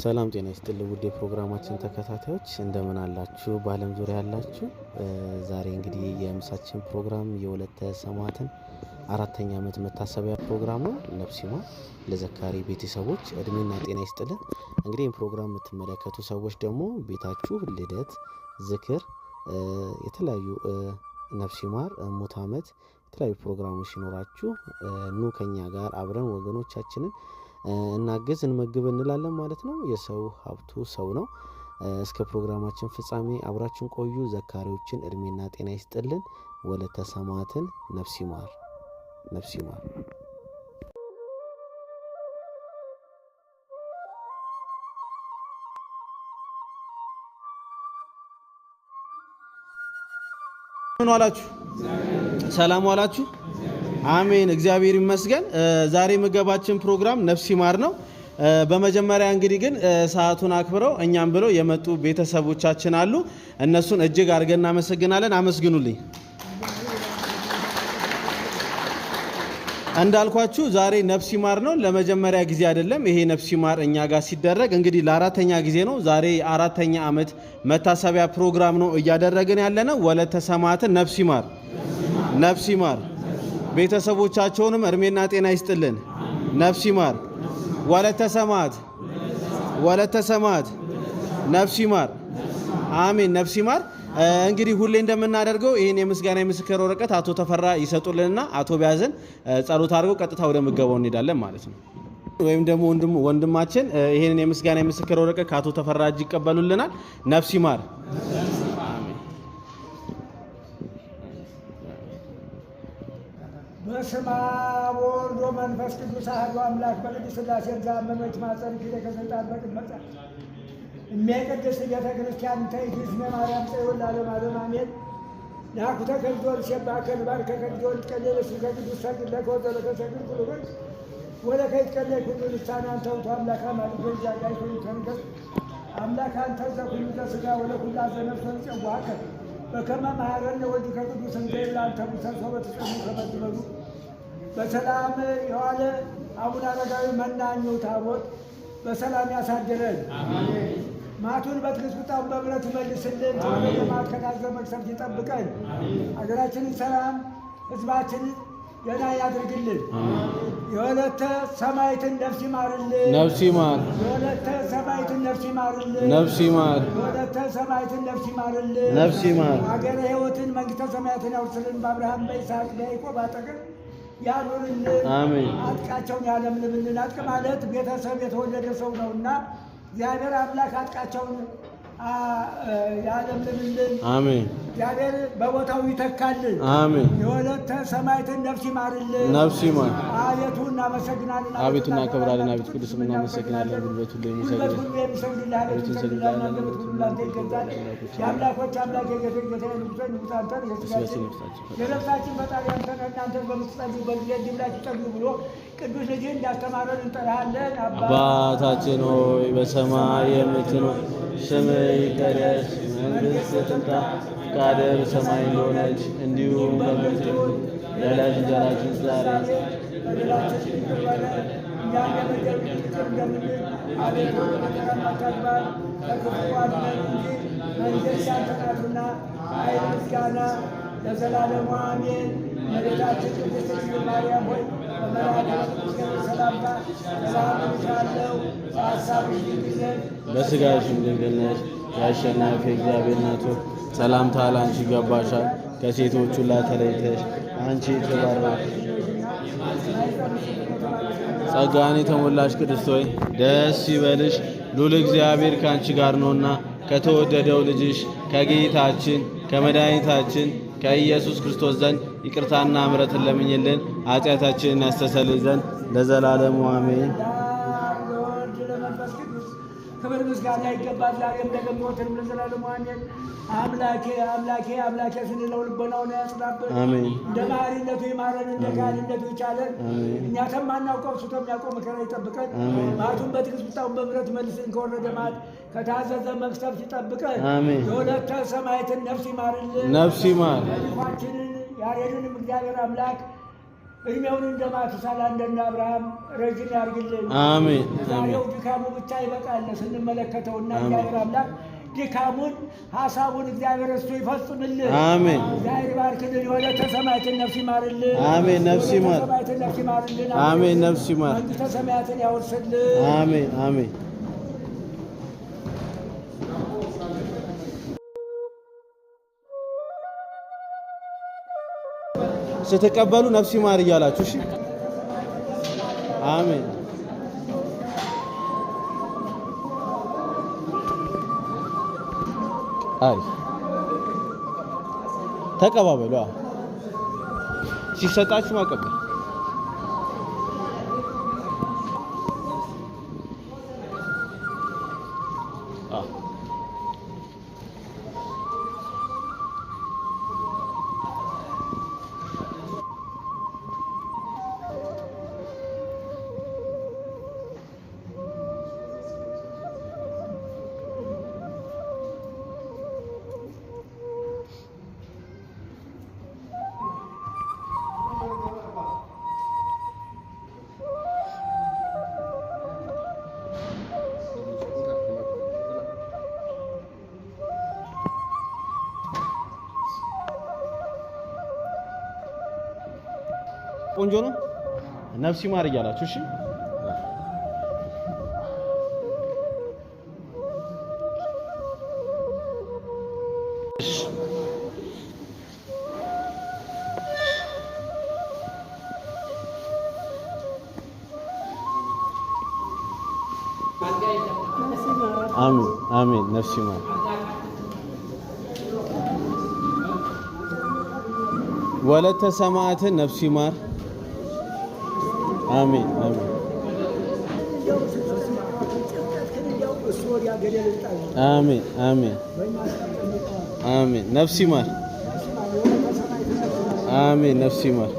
ሰላም ጤና ይስጥልኝ ውድ ፕሮግራማችን ተከታታዮች እንደምን አላችሁ? በዓለም ዙሪያ ያላችሁ ዛሬ እንግዲህ የምሳችን ፕሮግራም የወለተ ሰማዕትን አራተኛ ዓመት መታሰቢያ ፕሮግራም ነው። ነፍስ ይማር ለዘካሪ ቤተሰቦች እድሜና ጤና ይስጥልን። እንግዲህ ይህን ፕሮግራም የምትመለከቱ ሰዎች ደግሞ ቤታችሁ ልደት፣ ዝክር፣ የተለያዩ ነፍስ ይማር ሙት ዓመት የተለያዩ ፕሮግራሞች ሲኖራችሁ ኑ ከኛ ጋር አብረን ወገኖቻችንን እናግዝ እንመግብ እንላለን ማለት ነው። የሰው ሀብቱ ሰው ነው። እስከ ፕሮግራማችን ፍጻሜ አብራችን ቆዩ። ዘካሪዎችን እድሜና ጤና ይስጥልን። ወለተ ሰማዕትን ነፍስ ይማር ነፍስ ይማር። ምን ዋላችሁ? ሰላም ዋላችሁ? አሜን። እግዚአብሔር ይመስገን። ዛሬ ምገባችን ፕሮግራም ነፍስ ይማር ነው። በመጀመሪያ እንግዲህ ግን ሰዓቱን አክብረው እኛም ብለው የመጡ ቤተሰቦቻችን አሉ። እነሱን እጅግ አድርገን እናመሰግናለን። አመስግኑልኝ። እንዳልኳችሁ ዛሬ ነፍስ ይማር ነው። ለመጀመሪያ ጊዜ አይደለም ይሄ ነፍስ ይማር እኛ ጋር ሲደረግ እንግዲህ ለአራተኛ ጊዜ ነው። ዛሬ አራተኛ ዓመት መታሰቢያ ፕሮግራም ነው እያደረግን ያለነው። ወለተ ሰማዕትን ነፍስ ይማር ነፍስ ይማር። ቤተሰቦቻቸውንም እድሜና ጤና ይስጥልን። ነፍስ ይማር። ወለተ ሰማዕት ወለተ ሰማዕት ነፍስ ይማር። አሜን። ነፍስ ይማር። እንግዲህ ሁሌ እንደምናደርገው ይህን የምስጋና የምስክር ወረቀት አቶ ተፈራ ይሰጡልንና አቶ ቢያዘን ጸሎት አድርገው ቀጥታ ወደ ምገባው እንሄዳለን ማለት ነው። ወይም ደግሞ ወንድማችን ይህንን የምስጋና የምስክር ወረቀት ከአቶ ተፈራ እጅ ይቀበሉልናል። ነፍስ ይማር። በስመ አብ ወወልድ ወመንፈስ ቅዱስ አሐዱ አምላክ በቅድስት ሥላሴ ዘአመነች ማፀን ኪደ ከሰይጣን በቅድመ የሚያቀድስ ቤተ ክርስቲያን ተይዝነ ማርያም ጽዮን ለዓለም ዓለም አሜን። ናኩተ ከልጆል ሸባከ ልባርከ ከልጆል ቀሌለ ስከ ቅዱስ ሰግድ ለከወዘለ ከሰግድ ኩሉን ወለ ከይትቀለ ኩሉ ልሳን አንተ ውእቱ አምላክ ማለት በዛጋይ ኩሉ ተንከስ አምላክ አንተ ዘኩሉ ዘሥጋ ወለ ኩሉ ዘነፍስ ጸዋከ በከመ መሐረነ ወልድ ከቅዱስ እንዘይል አንተ ሙሰሶ በተጸሙ ከመዝበሉ በሰላም የዋለ አቡነ አረጋዊ መናኙ ታቦት በሰላም ያሳድረን። ማቱን በትዕግስት ቁጣውን በምሕረት ይመልስልን። ማት ከታዘ መቅሰፍት ይጠብቀን። አገራችንን ሰላም፣ ሕዝባችንን ደህና ያድርግልን። የወለተ ሰማዕትን ነፍስ ይማርልን። ነፍስ ይማር። የወለተ ሰማዕትን ነፍስ ይማርልን። ነፍስ ይማር። የወለተ ሰማዕትን ነፍስ ይማርልን። ነፍስ ይማር። ሀገረ ሕይወትን መንግሥተ ሰማያትን ያውርስልን። በአብርሃም በይስሐቅ በያዕቆብ አጠገብ ያኑርልን። አሜን። አጥቃቸውን ያለምልምልን። አጥቅ ማለት ቤተሰብ የተወለደ ሰው ነውና እግዚአብሔር አምላክ አጥቃቸውን ያለምልምልን። አሜን። እግዚአብሔር በቦታው ይተካልን። አሜን። የወለተ ሰማዕትን ነፍስ ይማርልን። ነፍስ ይማር። አቤቱ እናመሰግናለን። አቤቱ እናከብራለን። አቤቱ ቅዱስ እናመሰግናለን። ጉልበት ሁሉ የሚሰግድ የሚሰግድልህ አቤቱ እንሰግድልሃለን። አንደበት ሁሉ ላንተ ይገዛል። የአምላኮች አምላክ የጌቶች ጌታ ንጉሠ ንጉሥ አንተን የነፍሳችን ፈጣሪ አንተ ነህ። እናንተን በምትጸልዩበት ጊዜ እንዲህ ብላችሁ ጸልዩ ብሎ ቅዱስ ልጅህን እንዳስተማረን እንጠራሃለን። አባታችን ሆይ በሰማይ የምትኖር ስምህ ይቀደስ፣ መንግሥትህ ትምጣ፣ ፈቃድህ በሰማይ እንደሆነች እንዲሁም በምድር የዕለት እንጀራችንን ስጠን በደላችንን ይቅር በለን እኛም የበደሉንን ይቅር እንደምንል፣ አቤቱ ወደ ፈተና አታግባን ከክፉ አድነን እንጂ መንግሥት ያንተ ናትና ኃይል፣ ምስጋና ለዘላለሙ አሜን። እመቤታችን ቅድስት ድንግል ማርያም ሆይ በመልአኩ በቅዱስ ገብርኤል ሰላምታ ሰላም እልሻለሁ። በሐሳብሽ ድንግል ነሽ፣ በሥጋሽም ድንግል ነሽ። የአሸናፊ እግዚአብሔር እናት ሆይ ሰላምታ ለአንቺ ይገባሻል። ከሴቶች ሁሉ ተለይተሽ አንቺ የተባረክሽ ጸጋን የተሞላሽ ቅድስት ሆይ ደስ ይበልሽ፣ ሉል እግዚአብሔር ከአንቺ ጋር ነውና ከተወደደው ልጅሽ ከጌታችን ከመድኃኒታችን ከኢየሱስ ክርስቶስ ዘንድ ይቅርታና ምሕረትን ለምኝልን ኃጢአታችንን ያስተሰርይ ዘንድ ለዘላለሙ አሜን። ለወልድ ለመንፈስ ቅዱስ ክብር ምስጋና ይገባል፣ ዛሬም ለዘወትርም ለዘላለሙ አሜን። አምላኬ አምላኬ አምላኬ ስንለው ልቦናውን ያጽናብን። አሜን። እንደ መሐሪነቱ ይማረን፣ እንደ ካህንነቱ ይቻለን። እኛ ከማናውቀው እሱ ከሚያውቀው መከራ ይጠብቀን። ማቱን በትዕግስት ቁጣውን በምሕረት ይመልስልን። ከወረደ ማት ከታዘዘ መቅሰፍት ይጠብቀን። የወለተ ሰማዕትን ነፍስ ይማርልን። ነፍስ ይማር። ታሪካችንን ያሬድንም እግዚአብሔር አምላክ እድሜውን እንደ ማቱሳላ እንደነ አብርሃም ረጅም ያርግልን። አሜን። ዛሬው ድካሙ ብቻ ይበቃል ስንመለከተውና እግዚአብሔር አምላክ ድካሙን ሐሳቡን እግዚአብሔር እሱ ይፈጽምልን። አሜን። እግዚአብሔር ባርክልን። ወለተ ሰማያትን ነፍስ ይማርልን። አሜን። ነፍስ ይማር። ሰማያትን ነፍስ ይማርልን። አሜን። ነፍስ ይማር። መንግሥተ ሰማያትን ያወርስልን። አሜን። አሜን። ስትቀበሉ ነፍስ ይማር እያላችሁ እሺ። አሜን። አሪፍ ተቀባበሉ። ሲሰጣችሁ ማቀበል። ቆንጆ ነው። ነፍስ ይማር እያላችሁ እሺ። አሜን አሜን። ነፍስ ይማር። ወለተ ሰማዕትን ነፍስ ይማር። አሜን አሜን አሜን አሜን አሜን። ነፍስ ይማር። አሜን። ነፍስ ይማር።